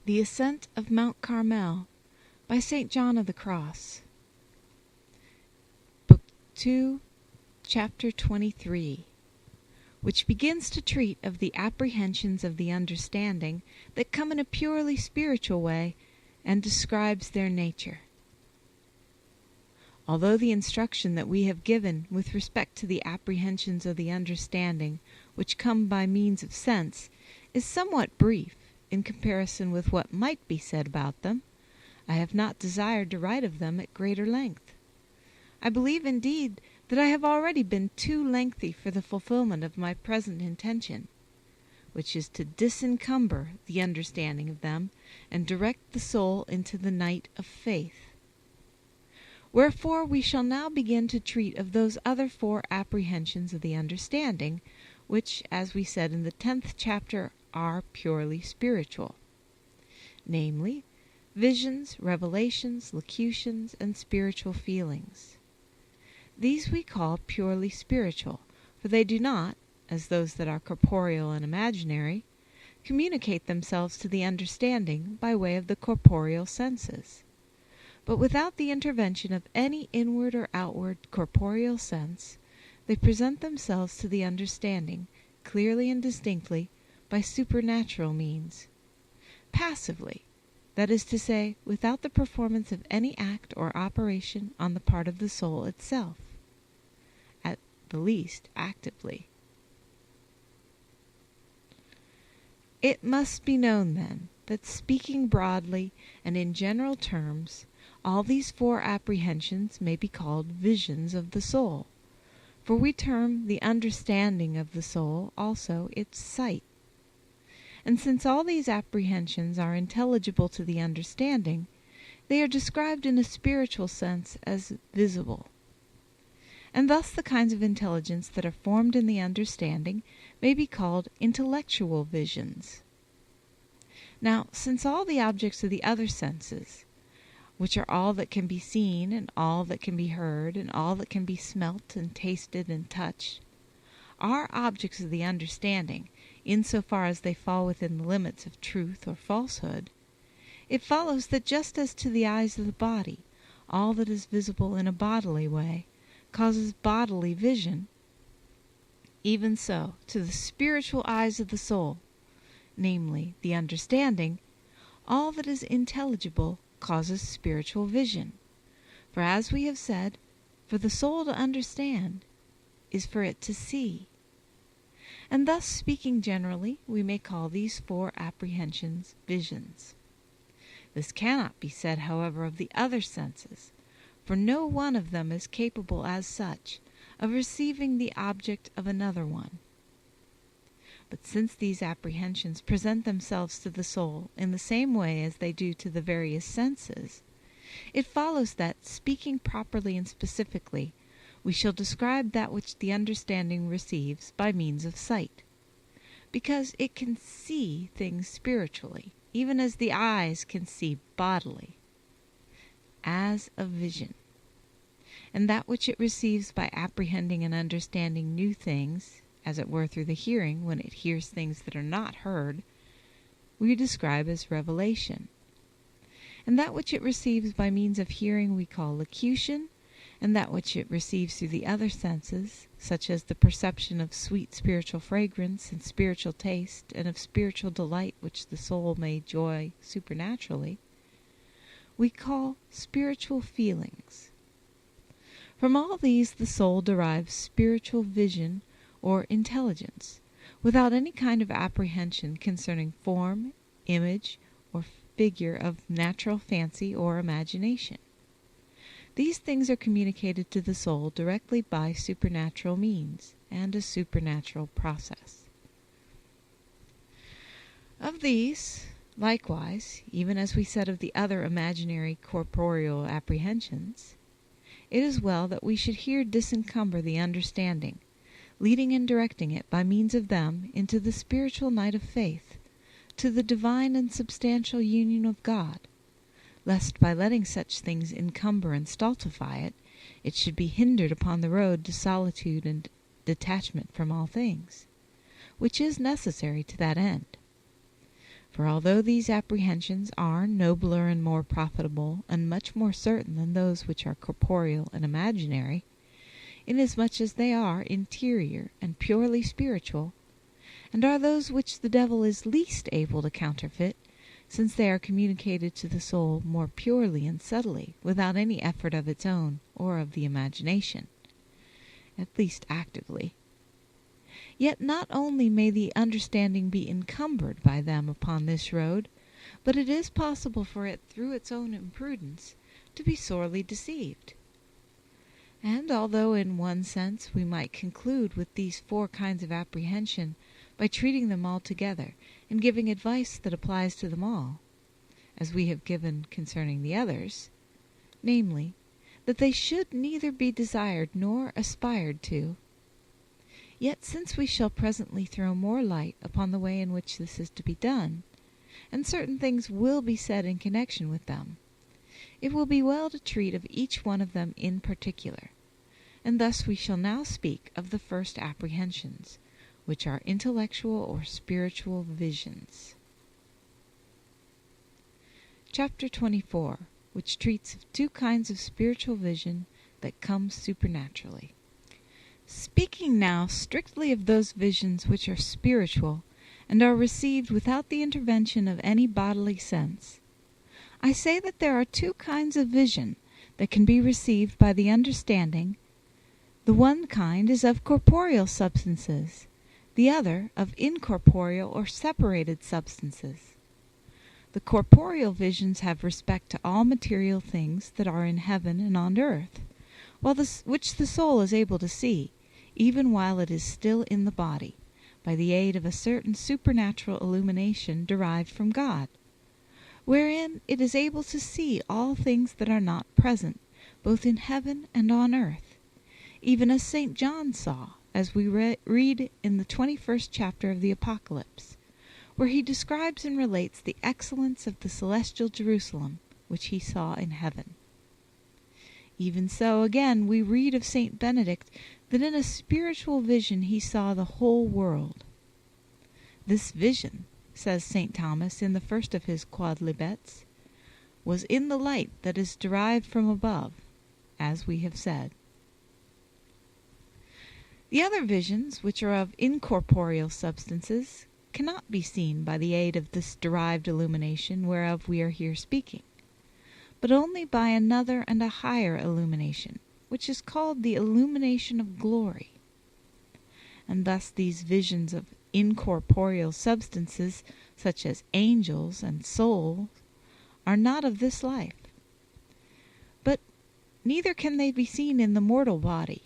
The Ascent of Mount Carmel by St. John of the Cross. Book 2, Chapter 23, which begins to treat of the apprehensions of the understanding that come in a purely spiritual way, and describes their nature. Although the instruction that we have given with respect to the apprehensions of the understanding which come by means of sense is somewhat brief in comparison with what might be said about them, I have not desired to write of them at greater length. I believe, indeed, that I have already been too lengthy for the fulfillment of my present intention, which is to disencumber the understanding of them, and direct the soul into the night of faith. Wherefore we shall now begin to treat of those other 4 apprehensions of the understanding, which, as we said in the 10th chapter, are purely spiritual, namely, visions, revelations, locutions, and spiritual feelings. These we call purely spiritual, for they do not, as those that are corporeal and imaginary, communicate themselves to the understanding by way of the corporeal senses, but without the intervention of any inward or outward corporeal sense, they present themselves to the understanding clearly and distinctly by supernatural means, passively, that is to say, without the performance of any act or operation on the part of the soul itself, at the least actively. It must be known, then, that speaking broadly and in general terms, all these 4 apprehensions may be called visions of the soul, for we term the understanding of the soul also its sight. And since all these apprehensions are intelligible to the understanding, they are described in a spiritual sense as visible. And thus the kinds of intelligence that are formed in the understanding may be called intellectual visions. Now, since all the objects of the other senses, which are all that can be seen, and all that can be heard, and all that can be smelt and tasted and touched, are objects of the understanding, in so far as they fall within the limits of truth or falsehood, it follows that just as to the eyes of the body all that is visible in a bodily way causes bodily vision, even so to the spiritual eyes of the soul, namely the understanding, all that is intelligible causes spiritual vision. For as we have said, for the soul to understand is for it to see. And thus, speaking generally, we may call these 4 apprehensions visions. This cannot be said, however, of the other senses, for no one of them is capable as such of receiving the object of another one. But since these apprehensions present themselves to the soul in the same way as they do to the various senses, it follows that, speaking properly and specifically, we shall describe that which the understanding receives by means of sight, because it can see things spiritually, even as the eyes can see bodily, as a vision. And that which it receives by apprehending and understanding new things, as it were through the hearing, when it hears things that are not heard, we describe as revelation. And that which it receives by means of hearing we call locution, and that which it receives through the other senses, such as the perception of sweet spiritual fragrance and spiritual taste, and of spiritual delight which the soul may enjoy supernaturally, we call spiritual feelings. From all these the soul derives spiritual vision or intelligence, without any kind of apprehension concerning form, image, or figure of natural fancy or imagination. These things are communicated to the soul directly by supernatural means and a supernatural process. Of these, likewise, even as we said of the other imaginary corporeal apprehensions, it is well that we should here disencumber the understanding, leading and directing it by means of them into the spiritual night of faith, to the divine and substantial union of God, lest by letting such things encumber and stultify it, it should be hindered upon the road to solitude and detachment from all things, which is necessary to that end. For although these apprehensions are nobler and more profitable, and much more certain than those which are corporeal and imaginary, inasmuch as they are interior and purely spiritual, and are those which the devil is least able to counterfeit, since they are communicated to the soul more purely and subtly, without any effort of its own or of the imagination, at least actively. Yet not only may the understanding be encumbered by them upon this road, but it is possible for it, through its own imprudence, to be sorely deceived. And although in one sense we might conclude with these 4 kinds of apprehension by treating them all together, and giving advice that applies to them all, as we have given concerning the others, namely, that they should neither be desired nor aspired to, yet since we shall presently throw more light upon the way in which this is to be done, and certain things will be said in connection with them, it will be well to treat of each one of them in particular, and thus we shall now speak of the first apprehensions, which are intellectual or spiritual visions. Chapter 24, which treats of 2 kinds of spiritual vision that come supernaturally. Speaking now strictly of those visions which are spiritual, and are received without the intervention of any bodily sense, I say that there are 2 kinds of vision that can be received by the understanding. The one kind is of corporeal substances, the other of incorporeal or separated substances. The corporeal visions have respect to all material things that are in heaven and on earth, which the soul is able to see, even while it is still in the body, by the aid of a certain supernatural illumination derived from God, wherein it is able to see all things that are not present, both in heaven and on earth, even as St. John saw, as we read in the 21st chapter of the Apocalypse, where he describes and relates the excellence of the celestial Jerusalem, which he saw in heaven. Even so, again, we read of St. Benedict that in a spiritual vision he saw the whole world. This vision, says St. Thomas in the first of his quodlibets, was in the light that is derived from above, as we have said. The other visions, which are of incorporeal substances, cannot be seen by the aid of this derived illumination whereof we are here speaking, but only by another and a higher illumination, which is called the illumination of glory. And thus these visions of incorporeal substances, such as angels and souls, are not of this life. But neither can they be seen in the mortal body,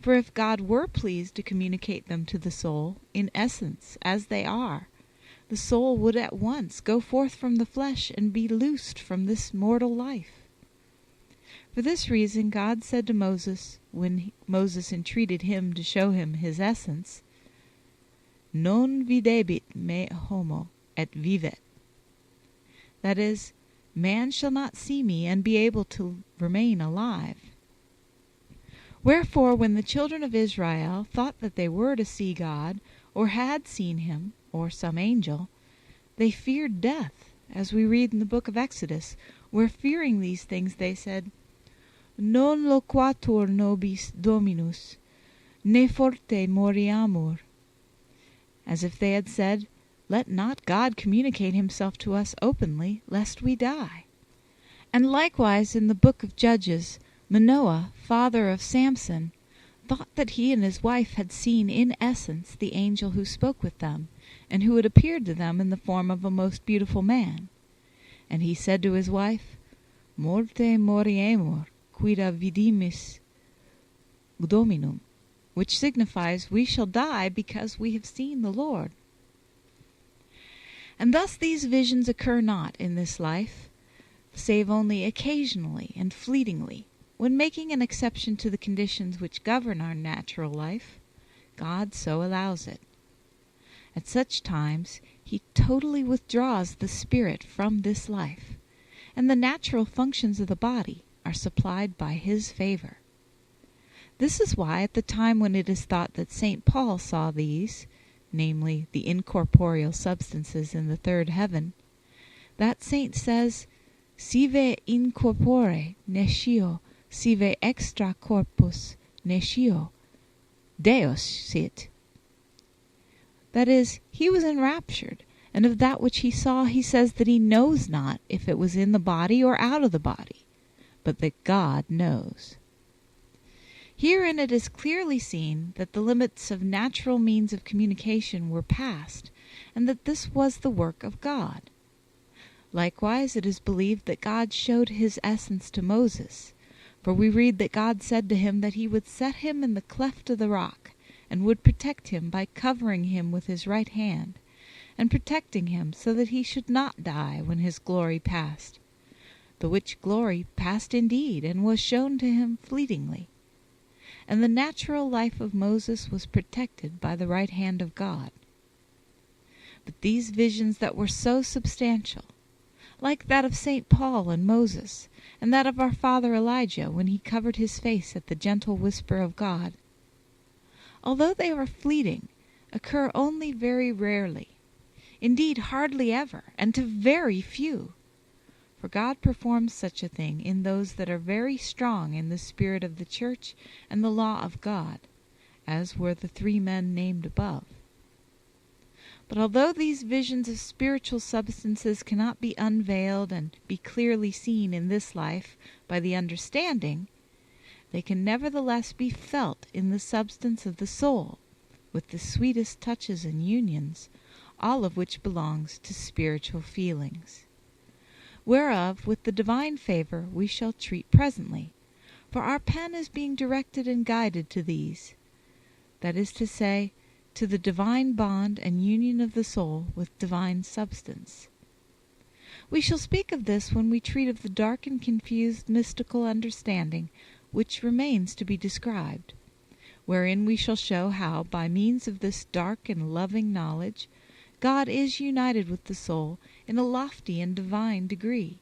for if God were pleased to communicate them to the soul, in essence, as they are, the soul would at once go forth from the flesh and be loosed from this mortal life. For this reason God said to Moses, when Moses entreated him to show him his essence, Non videbit me homo et vivet. That is, man shall not see me and be able to remain alive. Wherefore, when the children of Israel thought that they were to see God, or had seen him, or some angel, they feared death, as we read in the book of Exodus, where fearing these things they said, Non loquatur nobis Dominus, ne forte moriamur. As if they had said, Let not God communicate himself to us openly, lest we die. And likewise in the book of Judges, Manoah, father of Samson, thought that he and his wife had seen in essence the angel who spoke with them, and who had appeared to them in the form of a most beautiful man. And he said to his wife, Morte moriemur, quida vidimis Dominum, which signifies, we shall die because we have seen the Lord. And thus these visions occur not in this life, save only occasionally and fleetingly, when making an exception to the conditions which govern our natural life, God so allows it. At such times he totally withdraws the spirit from this life, and the natural functions of the body are supplied by his favor. This is why at the time when it is thought that St. Paul saw these, namely the incorporeal substances in the third heaven, that saint says, "Sive in corpore nescio, sive extra corpus nescio, Deus sit." That is, he was enraptured, and of that which he saw he says that he knows not if it was in the body or out of the body, but that God knows. Herein it is clearly seen that the limits of natural means of communication were passed, and that this was the work of God. Likewise it is believed that God showed his essence to Moses, for we read that God said to him that he would set him in the cleft of the rock, and would protect him by covering him with his right hand, and protecting him so that he should not die when his glory passed, the which glory passed indeed, and was shown to him fleetingly. And the natural life of Moses was protected by the right hand of God. But these visions that were so substantial, like that of St. Paul and Moses, and that of our father Elijah when he covered his face at the gentle whisper of God, although they are fleeting, occur only very rarely, indeed hardly ever, and to very few. For God performs such a thing in those that are very strong in the spirit of the Church and the law of God, as were the 3 men named above. But although these visions of spiritual substances cannot be unveiled and be clearly seen in this life by the understanding, they can nevertheless be felt in the substance of the soul, with the sweetest touches and unions, all of which belongs to spiritual feelings. Whereof, with the divine favor, we shall treat presently, for our pen is being directed and guided to these, that is to say, to the divine bond and union of the soul with divine substance. We shall speak of this when we treat of the dark and confused mystical understanding which remains to be described, wherein we shall show how, by means of this dark and loving knowledge, God is united with the soul in a lofty and divine degree.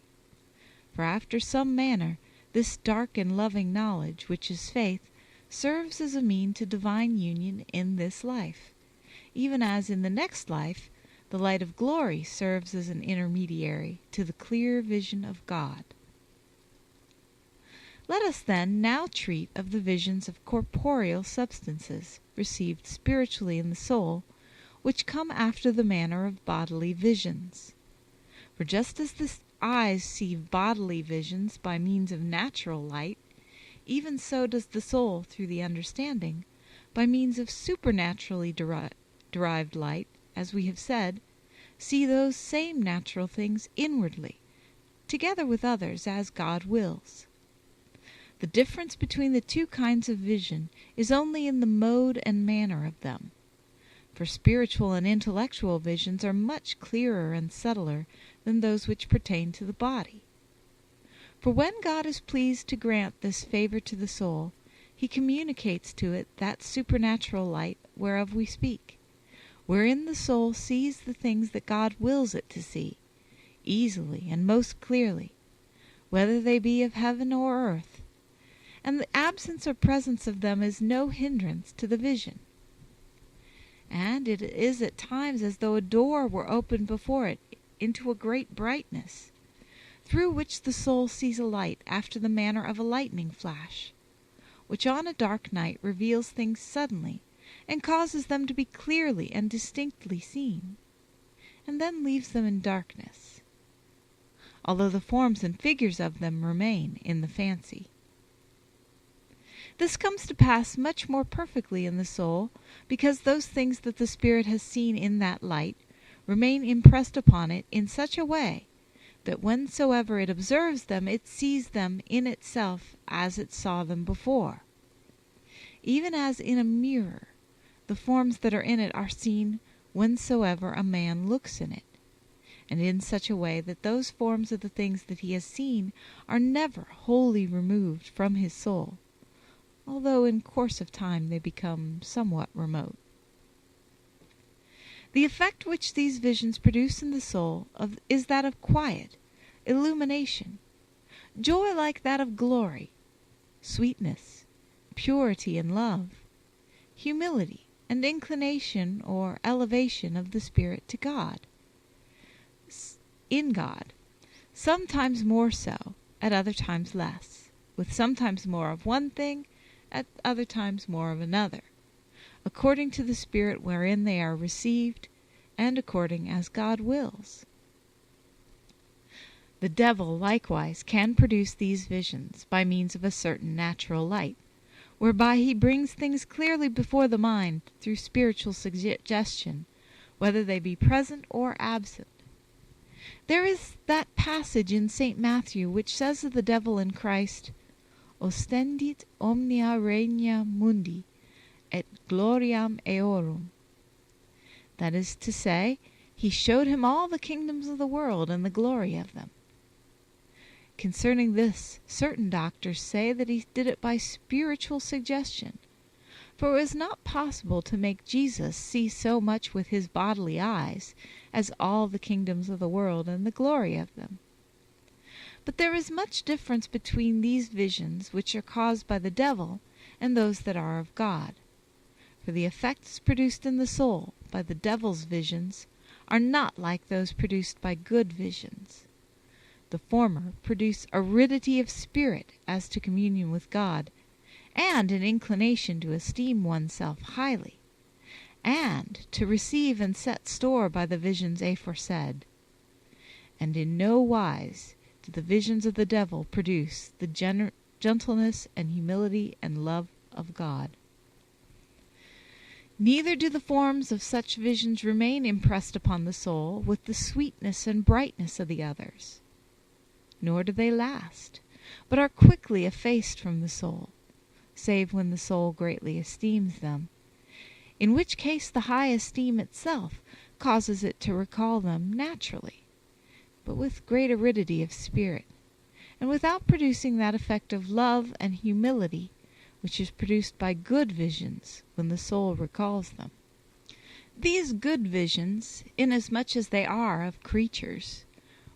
For after some manner this dark and loving knowledge, which is faith, serves as a mean to divine union in this life, even as in the next life the light of glory serves as an intermediary to the clear vision of God. Let us then now treat of the visions of corporeal substances received spiritually in the soul, which come after the manner of bodily visions. For just as the eyes see bodily visions by means of natural light, even so does the soul through the understanding, by means of supernaturally derived light, as we have said, see those same natural things inwardly, together with others as God wills. The difference between the 2 kinds of vision is only in the mode and manner of them. For spiritual and intellectual visions are much clearer and subtler than those which pertain to the body. For when God is pleased to grant this favor to the soul, he communicates to it that supernatural light whereof we speak, wherein the soul sees the things that God wills it to see, easily and most clearly, whether they be of heaven or earth, and the absence or presence of them is no hindrance to the vision. And it is at times as though a door were opened before it into a great brightness, through which the soul sees a light after the manner of a lightning flash, which on a dark night reveals things suddenly, and causes them to be clearly and distinctly seen, and then leaves them in darkness, although the forms and figures of them remain in the fancy. This comes to pass much more perfectly in the soul, because those things that the spirit has seen in that light remain impressed upon it in such a way that whensoever it observes them, it sees them in itself as it saw them before. Even as in a mirror, the forms that are in it are seen whensoever a man looks in it, and in such a way that those forms of the things that he has seen are never wholly removed from his soul, although in course of time they become somewhat remote. The effect which these visions produce in the soul is that of quiet, illumination, joy like that of glory, sweetness, purity and love, humility, and inclination or elevation of the spirit to God, in God, sometimes more so, at other times less, with sometimes more of one thing, at other times more of another, according to the spirit wherein they are received, and according as God wills. The devil likewise can produce these visions by means of a certain natural light, whereby he brings things clearly before the mind through spiritual suggestion, whether they be present or absent. There is that passage in St. Matthew which says of the devil in Christ, "Ostendit omnia regna mundi, et gloriam eorum." That is to say, he showed him all the kingdoms of the world and the glory of them. Concerning this, certain doctors say that he did it by spiritual suggestion, for it was not possible to make Jesus see so much with his bodily eyes as all the kingdoms of the world and the glory of them. But there is much difference between these visions which are caused by the devil and those that are of God. For the effects produced in the soul by the devil's visions are not like those produced by good visions. The former produce aridity of spirit as to communion with God, and an inclination to esteem oneself highly, and to receive and set store by the visions aforesaid. And in no wise do the visions of the devil produce the gentleness and humility and love of God. Neither do the forms of such visions remain impressed upon the soul with the sweetness and brightness of the others, nor do they last, but are quickly effaced from the soul, save when the soul greatly esteems them, in which case the high esteem itself causes it to recall them naturally, but with great aridity of spirit, and without producing that effect of love and humility which is produced by good visions when the soul recalls them. These good visions, inasmuch as they are of creatures,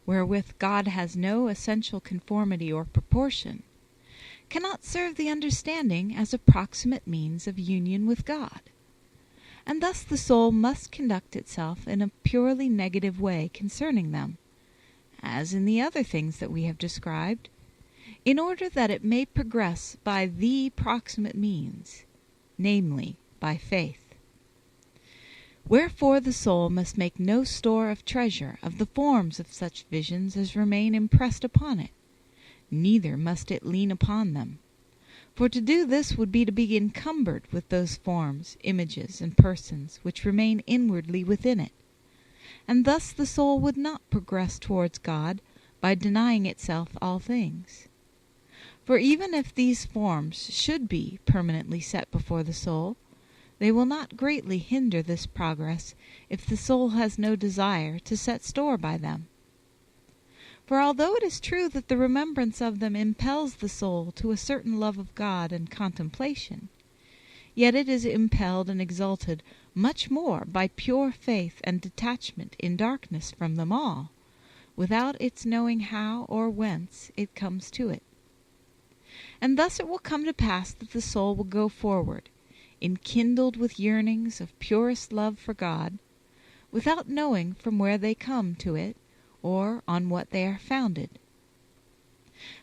wherewith God has no essential conformity or proportion, cannot serve the understanding as a proximate means of union with God, and thus the soul must conduct itself in a purely negative way concerning them, as in the other things that we have described, in order that it may progress by the proximate means, namely, by faith. Wherefore the soul must make no store of treasure of the forms of such visions as remain impressed upon it, neither must it lean upon them. For to do this would be to be encumbered with those forms, images, and persons which remain inwardly within it, and thus the soul would not progress towards God by denying itself all things. For even if these forms should be permanently set before the soul, they will not greatly hinder this progress if the soul has no desire to set store by them. For although it is true that the remembrance of them impels the soul to a certain love of God and contemplation, yet it is impelled and exalted much more by pure faith and detachment in darkness from them all, without its knowing how or whence it comes to it. And thus it will come to pass that the soul will go forward, enkindled with yearnings of purest love for God, without knowing from where they come to it, or on what they are founded.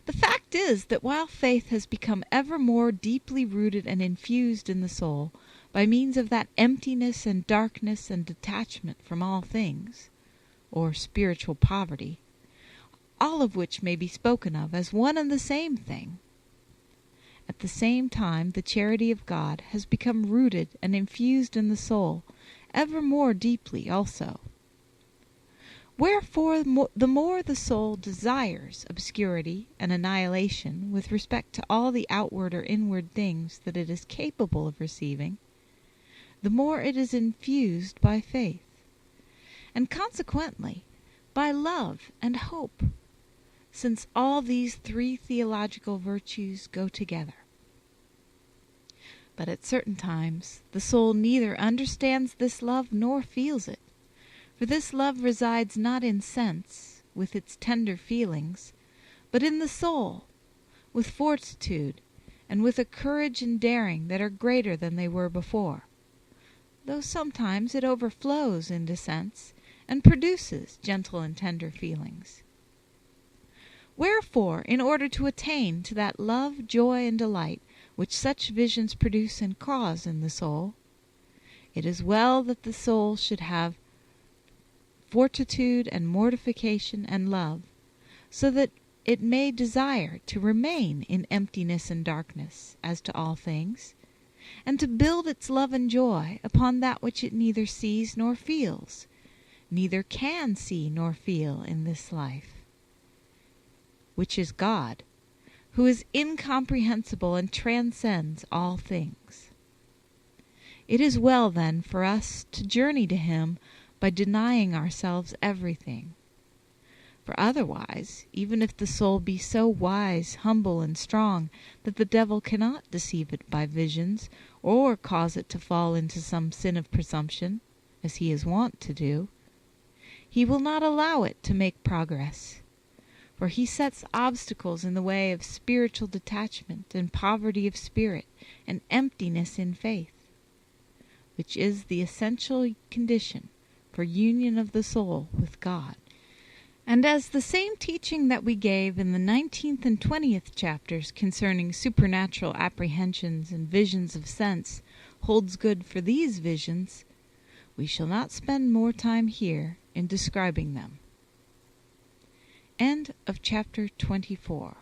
The fact is that while faith has become ever more deeply rooted and infused in the soul by means of that emptiness and darkness and detachment from all things, or spiritual poverty, all of which may be spoken of as one and the same thing, at the same time the charity of God has become rooted and infused in the soul ever more deeply also. Wherefore the more the soul desires obscurity and annihilation with respect to all the outward or inward things that it is capable of receiving, the more it is infused by faith, and consequently by love and hope, since all these three theological virtues go together. But at certain times the soul neither understands this love nor feels it, for this love resides not in sense, with its tender feelings, but in the soul, with fortitude, and with a courage and daring that are greater than they were before, though sometimes it overflows into sense, and produces gentle and tender feelings. Wherefore, in order to attain to that love, joy, and delight which such visions produce and cause in the soul, it is well that the soul should have fortitude and mortification and love, so that it may desire to remain in emptiness and darkness as to all things, and to build its love and joy upon that which it neither sees nor feels, neither can see nor feel in this life, which is God, who is incomprehensible and transcends all things. It is well, then, for us to journey to him by denying ourselves everything. For otherwise, even if the soul be so wise, humble, and strong that the devil cannot deceive it by visions, or cause it to fall into some sin of presumption, as he is wont to do, he will not allow it to make progress. For he sets obstacles in the way of spiritual detachment and poverty of spirit and emptiness in faith, which is the essential condition for union of the soul with God. And as the same teaching that we gave in the 19th and 20th chapters concerning supernatural apprehensions and visions of sense holds good for these visions, we shall not spend more time here in describing them. End of chapter 24.